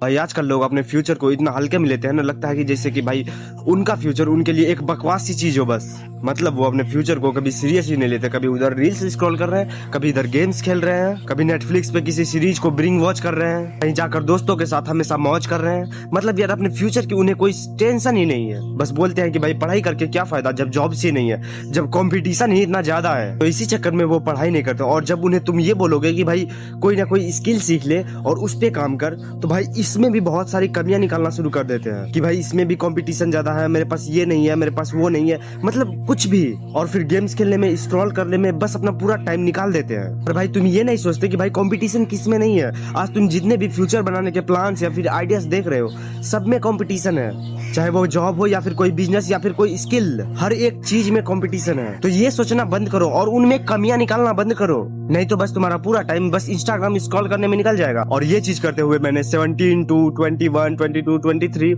भाई आजकल लोग अपने फ्यूचर को इतना हल्के में लेते हैं ना, लगता है कि जैसे कि भाई उनका फ्यूचर उनके लिए एक बकवास सी चीज हो बस। मतलब वो अपने फ्यूचर को कभी सीरियस ही नहीं लेते, कभी उधर रील्स स्क्रॉल कर रहे हैं, कभी इधर गेम्स खेल रहे हैं, कभी नेटफ्लिक्स पे किसी सीरीज को ब्रिंग वॉच कर रहे हैं, कहीं जाकर दोस्तों के साथ हमेशा मौज कर रहे हैं। मतलब यार अपने फ्यूचर की उन्हें कोई टेंशन ही नहीं है। बस बोलते हैं कि भाई पढ़ाई करके क्या फायदा जब जॉब से नहीं है, जब कंपटीशन ही इतना ज्यादा है। तो इसी चक्कर में वो पढ़ाई नहीं करते। और जब उन्हें तुम ये बोलोगे कि भाई कोई ना कोई स्किल सीख ले और उस पे काम कर, तो भाई इसमें भी बहुत सारी कमियां निकालना शुरू कर देते हैं कि भाई इसमें भी कंपटीशन ज्यादा है, मेरे पास ये नहीं है, मेरे पास वो नहीं है, मतलब कुछ भी। और फिर गेम्स खेलने में, स्क्रॉल करने में बस अपना पूरा टाइम निकाल देते हैं। पर भाई तुम ये नहीं सोचते कि भाई कंपटीशन किस में नहीं है। आज तुम जितने भी फ्यूचर बनाने के प्लान्स या फिर आइडियाज देख रहे हो, सब में कंपटीशन है। चाहे वो जॉब हो या फिर कोई बिजनेस या फिर कोई स्किल, हर एक चीज में कंपटीशन है। तो ये सोचना बंद करो और उनमें कमियां निकालना बंद करो, नहीं तो बस तुम्हारा पूरा टाइम बस इंस्टाग्राम स्क्रॉल करने में निकल जाएगा। और ये चीज करते हुए मैंने 17 to 21, 22, 23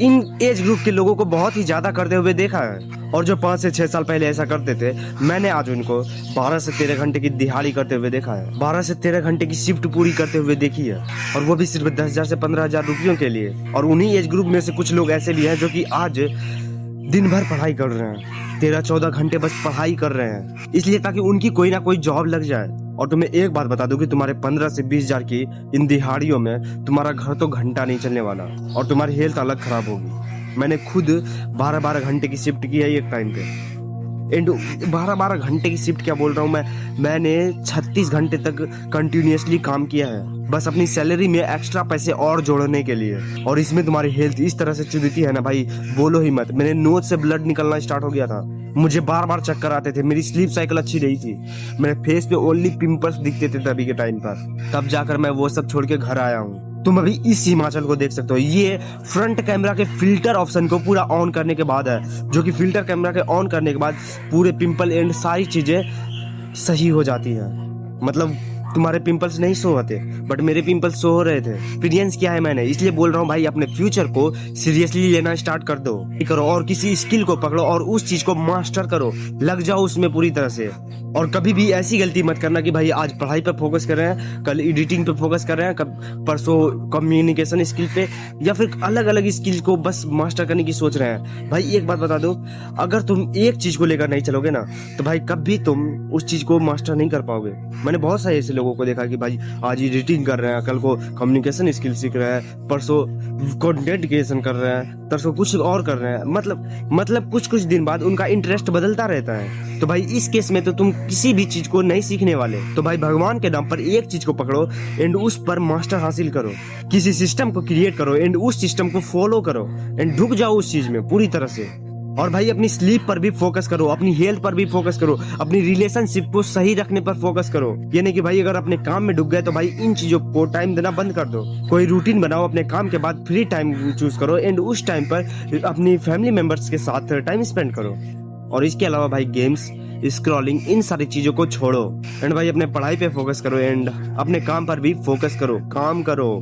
इन एज ग्रुप के लोगों को बहुत ही ज्यादा करते हुए देखा है। और जो 5 से 6 साल पहले ऐसा करते थे, मैंने आज उनको 12 से 13 घंटे की दिहाड़ी करते हुए देखा है। 12 से 13 घंटे की शिफ्ट पूरी करते हुए देखी है, और वो भी सिर्फ 10,000 से 15,000 रुपयों के लिए। और उन्हीं एज ग्रुप में से कुछ लोग ऐसे भी हैं जो कि आज दिन भर पढ़ाई कर रहे हैं, 13-14 घंटे बस पढ़ाई कर रहे हैं, इसलिए ताकि उनकी कोई ना कोई जॉब लग जाए। और तुम्हें एक बात बता दूं कि तुम्हारे 15 से 20,000 की इन दिहाड़ियों में तुम्हारा घर तो घंटा नहीं चलने वाला, और तुम्हारी हेल्थ अलग खराब होगी। मैंने खुद 12-12 घंटे की शिफ्ट की है एक टाइम पे, एंड 12-12 घंटे की शिफ्ट क्या बोल रहा हूँ मैंने 36 घंटे तक कंटिन्यूसली काम किया है, बस अपनी सैलरी में एक्स्ट्रा पैसे और जोड़ने के लिए। और इसमें तुम्हारी हेल्थ इस तरह से चुदती है ना भाई, बोलो ही मत। मेरे नोज से ब्लड निकलना स्टार्ट हो गया था, मुझे बार बार चक्कर आते थे, मेरी स्लीप साइकिल अच्छी नहीं थी, मेरे फेस पे ओनली पिंपल्स दिखते थे तभी के टाइम पर। तब जाकर मैं वो सब छोड़ के घर आया हूँ। तुम अभी इस हिमाचल को देख सकते हो, ये फ्रंट कैमरा के फिल्टर ऑप्शन को पूरा ऑन करने के बाद है, जो कि फिल्टर कैमरा के ऑन करने के बाद पूरे पिंपल एंड सारी चीजें सही हो जाती है। मतलब तुम्हारे पिंपल्स नहीं शो होते, बट मेरे पिंपल्स शो हो रहे थे। एक्सपीरियंस किया है मैंने, इसलिए बोल रहा हूँ भाई अपने फ्यूचर को सीरियसली लेना स्टार्ट कर दो करो, और किसी स्किल को पकड़ो और उस चीज को मास्टर करो, लग जाओ उसमें पूरी तरह से। और कभी भी ऐसी गलती मत करना कि भाई आज पढ़ाई पे फोकस कर रहे हैं, कल एडिटिंग पे फोकस कर रहे हैं, परसों कम्युनिकेशन स्किल पे, या फिर अलग अलग स्किल को बस मास्टर करने की सोच रहे हैं। भाई एक बात बता दो, अगर तुम एक चीज को लेकर नहीं चलोगे ना, तो भाई कभी तुम उस चीज को मास्टर नहीं कर पाओगे। मैंने बहुत सारे ऐसे लोगों को देखा कि भाई आज एडिटिंग कर रहे हैं, कल को कम्युनिकेशन स्किल सीख रहे हैं, परसों कंटेंट क्रिएशन कर रहे हैं, तरसों कुछ और कर रहे हैं। मतलब कुछ दिन बाद उनका इंटरेस्ट बदलता रहता है। तो भाई इस केस में तो तुम किसी भी चीज को नहीं सीखने वाले। तो भाई भगवान के नाम पर एक चीज को पकड़ो एंड उस पर मास्टर हासिल करो, किसी सिस्टम को क्रिएट करो एंड उस सिस्टम को फॉलो करो एंड ढुक जाओ उस चीज में पूरी तरह से। और भाई अपनी स्लीप पर भी फोकस करो, अपनी हेल्थ पर भी फोकस करो, अपनी रिलेशनशिप को सही रखने पर फोकस करो। ये नहीं कि भाई अगर अपने काम में डूब गए तो भाई इन चीजों को टाइम देना बंद कर दो। कोई रूटीन बनाओ, अपने काम के बाद फ्री टाइम चूज करो एंड उस टाइम पर अपनी फैमिली मेंबर्स के साथ टाइम स्पेंड करो। और इसके अलावा भाई गेम्स, स्क्रॉलिंग, इन सारी चीजों को छोड़ो एंड भाई अपने पढ़ाई पे फोकस करो एंड अपने काम पर भी फोकस करो, काम करो।